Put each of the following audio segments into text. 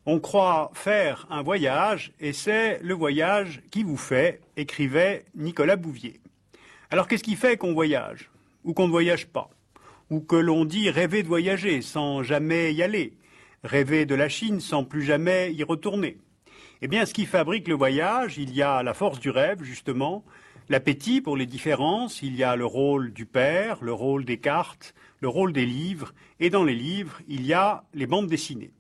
On croit faire un voyage et c'est le voyage qui vous fait, écrivait Nicolas Bouvier. Alors qu'est-ce qui fait qu'on voyage ou qu'on ne voyage pas? Ou que l'on dit rêver de voyager sans jamais y aller, rêver de la Chine sans plus jamais y retourner? Eh bien, ce qui fabrique le voyage, il y a la force du rêve, justement, l'appétit pour les différences, il y a le rôle du père, le rôle des cartes, le rôle des livres, et dans les livres, il y a les bandes dessinées.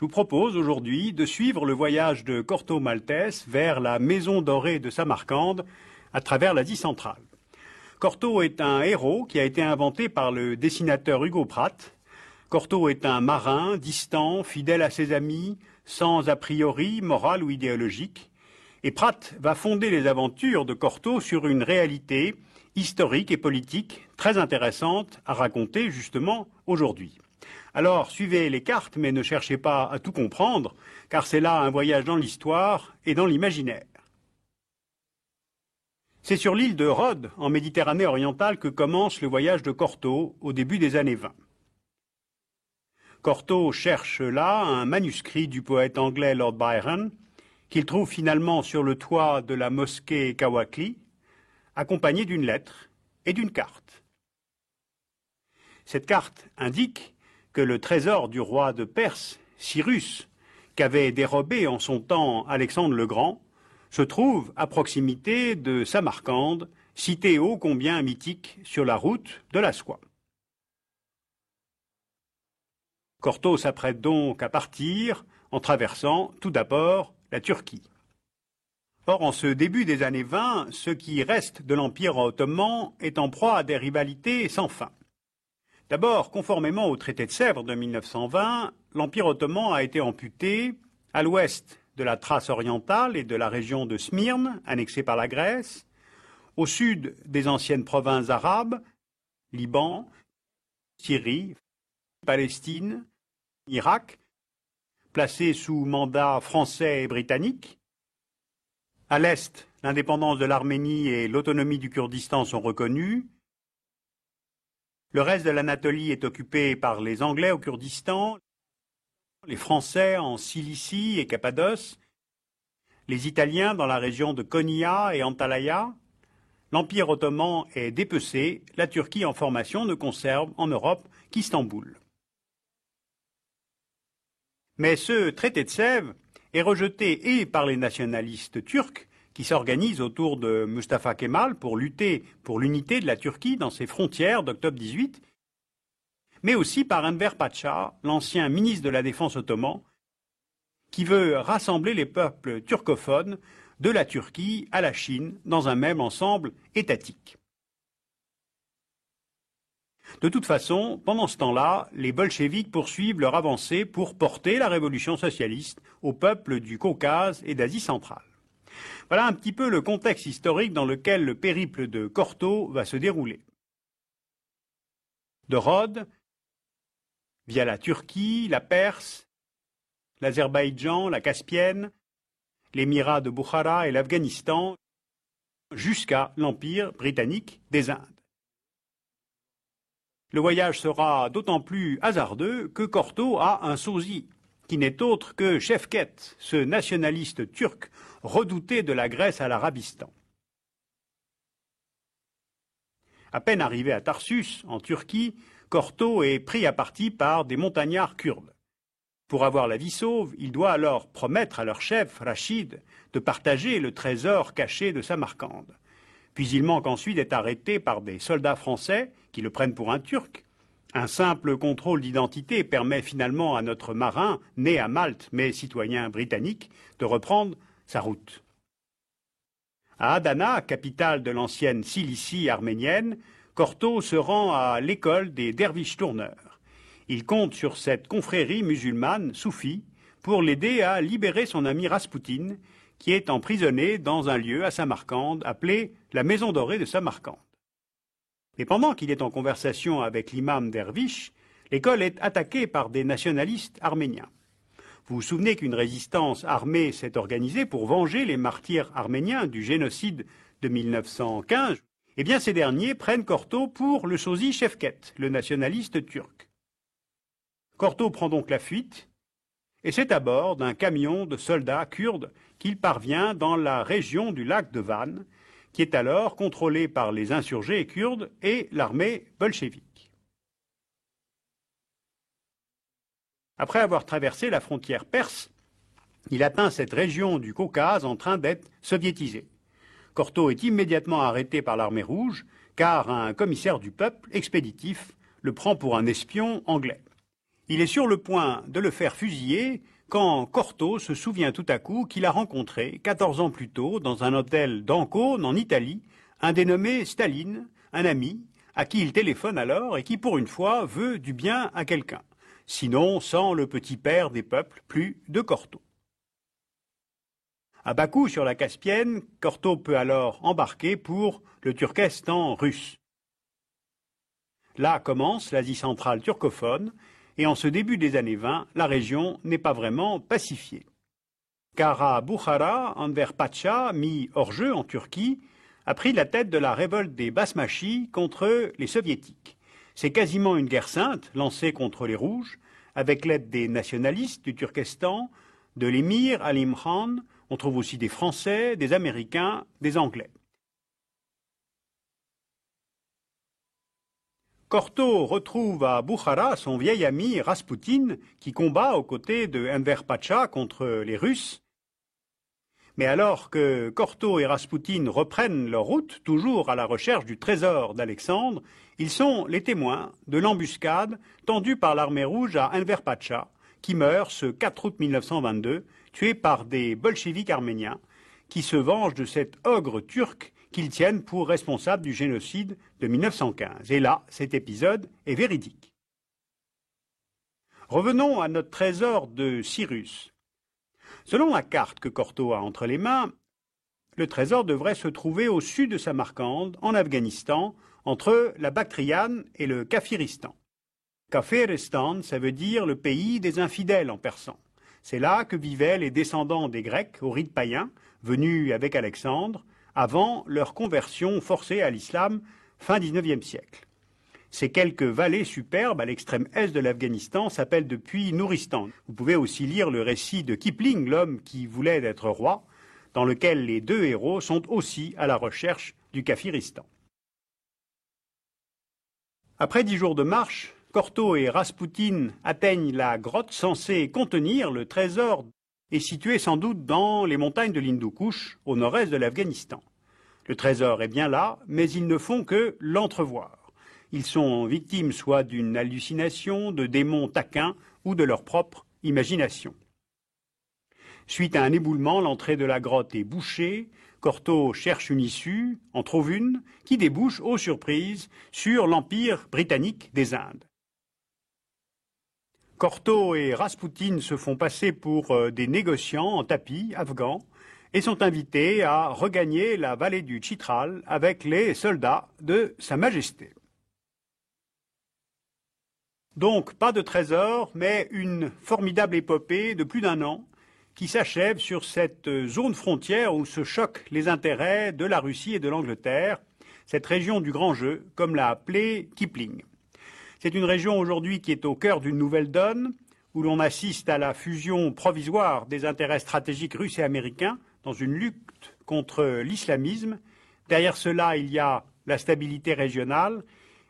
Je vous propose aujourd'hui de suivre le voyage de Corto Maltese vers la maison dorée de Samarcande à travers l'Asie centrale. Corto est un héros qui a été inventé par le dessinateur Hugo Pratt. Corto est un marin distant, fidèle à ses amis, sans a priori moral ou idéologique. Et Pratt va fonder les aventures de Corto sur une réalité historique et politique très intéressante à raconter justement aujourd'hui. Alors suivez les cartes, mais ne cherchez pas à tout comprendre, car c'est là un voyage dans l'histoire et dans l'imaginaire. C'est sur l'île de Rhodes, en Méditerranée orientale, que commence le voyage de Corto au début des années 20. Corto cherche là un manuscrit du poète anglais Lord Byron, qu'il trouve finalement sur le toit de la mosquée Kawakli, accompagné d'une lettre et d'une carte. Cette carte indique que le trésor du roi de Perse, Cyrus, qu'avait dérobé en son temps Alexandre le Grand, se trouve à proximité de Samarcande, cité ô combien mythique sur la route de la soie. Corto s'apprête donc à partir en traversant tout d'abord la Turquie. Or, en ce début des années 20, ce qui reste de l'Empire ottoman est en proie à des rivalités sans fin. D'abord, conformément au traité de Sèvres de 1920, l'Empire ottoman a été amputé à l'ouest de la Thrace orientale et de la région de Smyrne, annexée par la Grèce, au sud des anciennes provinces arabes, Liban, Syrie, Palestine, Irak, placés sous mandat français et britannique. À l'est, l'indépendance de l'Arménie et l'autonomie du Kurdistan sont reconnues. Le reste de l'Anatolie est occupé par les Anglais au Kurdistan, les Français en Cilicie et Cappadoce, les Italiens dans la région de Konya et Antalya. L'Empire ottoman est dépecé, la Turquie en formation ne conserve en Europe qu'Istanbul. Mais ce traité de Sèvres est rejeté et par les nationalistes turcs qui s'organisent autour de Mustafa Kemal pour lutter pour l'unité de la Turquie dans ses frontières d'octobre 18, mais aussi par Enver Pacha, l'ancien ministre de la Défense ottoman, qui veut rassembler les peuples turcophones de la Turquie à la Chine dans un même ensemble étatique. De toute façon, pendant ce temps-là, les bolcheviks poursuivent leur avancée pour porter la révolution socialiste aux peuples du Caucase et d'Asie centrale. Voilà un petit peu le contexte historique dans lequel le périple de Corto va se dérouler. De Rhodes, via la Turquie, la Perse, l'Azerbaïdjan, la Caspienne, l'émirat de Bukhara et l'Afghanistan, jusqu'à l'Empire britannique des Indes. Le voyage sera d'autant plus hasardeux que Corto a un sosie, qui n'est autre que Şevket, ce nationaliste turc redouté de la Grèce à l'Arabistan. À peine arrivé à Tarsus, en Turquie, Corto est pris à partie par des montagnards kurdes. Pour avoir la vie sauve, il doit alors promettre à leur chef, Rachid, de partager le trésor caché de Samarcande. Puis il manque ensuite d'être arrêté par des soldats français qui le prennent pour un Turc. Un simple contrôle d'identité permet finalement à notre marin, né à Malte mais citoyen britannique, de reprendre sa route. À Adana, capitale de l'ancienne Cilicie arménienne, Corto se rend à l'école des derviches tourneurs. Il compte sur cette confrérie musulmane soufie pour l'aider à libérer son ami Raspoutine, qui est emprisonné dans un lieu à Samarcande appelé la Maison dorée de Samarcande. Mais pendant qu'il est en conversation avec l'imam derviche, l'école est attaquée par des nationalistes arméniens. Vous vous souvenez qu'une résistance armée s'est organisée pour venger les martyrs arméniens du génocide de 1915. Eh bien, ces derniers prennent Corto pour le sosie Şevket, le nationaliste turc. Corto prend donc la fuite et c'est à bord d'un camion de soldats kurdes qu'il parvient dans la région du lac de Van, qui est alors contrôlée par les insurgés kurdes et l'armée bolchevique. Après avoir traversé la frontière perse, il atteint cette région du Caucase en train d'être soviétisée. Cortot est immédiatement arrêté par l'armée rouge, car un commissaire du peuple, expéditif, le prend pour un espion anglais. Il est sur le point de le faire fusiller quand Cortot se souvient tout à coup qu'il a rencontré, 14 ans plus tôt, dans un hôtel d'Ancône, en Italie, un dénommé Staline, un ami, à qui il téléphone alors et qui, pour une fois, veut du bien à quelqu'un. Sinon, sans le petit père des peuples, plus de Cortot. À Bakou, sur la Caspienne, Cortot peut alors embarquer pour le Turkestan russe. Là commence l'Asie centrale turcophone, et en ce début des années 20, la région n'est pas vraiment pacifiée. Car à Bukhara, Enver Pacha, mis hors jeu en Turquie, a pris la tête de la révolte des Basmachis contre les Soviétiques. C'est quasiment une guerre sainte lancée contre les Rouges, avec l'aide des nationalistes du Turkestan, de l'émir Alim Khan. On trouve aussi des Français, des Américains, des Anglais. Cortot retrouve à Bukhara son vieil ami Raspoutine, qui combat aux côtés de Enver Pacha contre les Russes. Mais alors que Cortot et Raspoutine reprennent leur route, toujours à la recherche du trésor d'Alexandre, ils sont les témoins de l'embuscade tendue par l'armée rouge à Enver Pacha, qui meurt ce 4 août 1922, tué par des bolcheviks arméniens, qui se vengent de cet ogre turc qu'ils tiennent pour responsable du génocide de 1915. Et là, cet épisode est véridique. Revenons à notre trésor de Cyrus. Selon la carte que Cortot a entre les mains, le trésor devrait se trouver au sud de Samarcande, en Afghanistan, entre la Bactriane et le Kafiristan. Kafiristan, ça veut dire le pays des infidèles en persan. C'est là que vivaient les descendants des Grecs au rite païen, venus avec Alexandre, avant leur conversion forcée à l'islam fin XIXe siècle. Ces quelques vallées superbes à l'extrême est de l'Afghanistan s'appellent depuis Nouristan. Vous pouvez aussi lire le récit de Kipling, l'homme qui voulait être roi, dans lequel les deux héros sont aussi à la recherche du Kafiristan. Après 10 jours de marche, Cortot et Raspoutine atteignent la grotte censée contenir le trésor et située sans doute dans les montagnes de l'Hindoukouche, au nord-est de l'Afghanistan. Le trésor est bien là, mais ils ne font que l'entrevoir. Ils sont victimes soit d'une hallucination, de démons taquins ou de leur propre imagination. Suite à un éboulement, l'entrée de la grotte est bouchée. Cortot cherche une issue, en trouve une, qui débouche, aux surprises, sur l'Empire britannique des Indes. Cortot et Raspoutine se font passer pour des négociants en tapis afghans et sont invités à regagner la vallée du Chitral avec les soldats de Sa Majesté. Donc pas de trésor, mais une formidable épopée de plus d'1 an qui s'achève sur cette zone frontière où se choquent les intérêts de la Russie et de l'Angleterre, cette région du grand jeu, comme l'a appelé Kipling. C'est une région aujourd'hui qui est au cœur d'une nouvelle donne, où l'on assiste à la fusion provisoire des intérêts stratégiques russes et américains dans une lutte contre l'islamisme. Derrière cela, il y a la stabilité régionale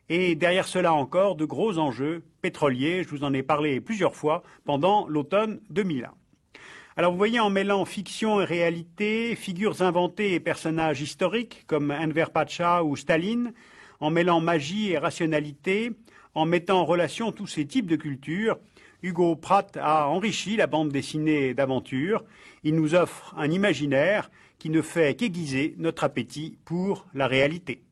et derrière cela encore de gros enjeux pétroliers. Je vous en ai parlé plusieurs fois pendant l'automne 2001. Alors vous voyez, en mêlant fiction et réalité, figures inventées et personnages historiques comme Enver Pacha ou Staline, en mêlant magie et rationalité, en mettant en relation tous ces types de cultures, Hugo Pratt a enrichi la bande dessinée d'aventure. Il nous offre un imaginaire qui ne fait qu'aiguiser notre appétit pour la réalité.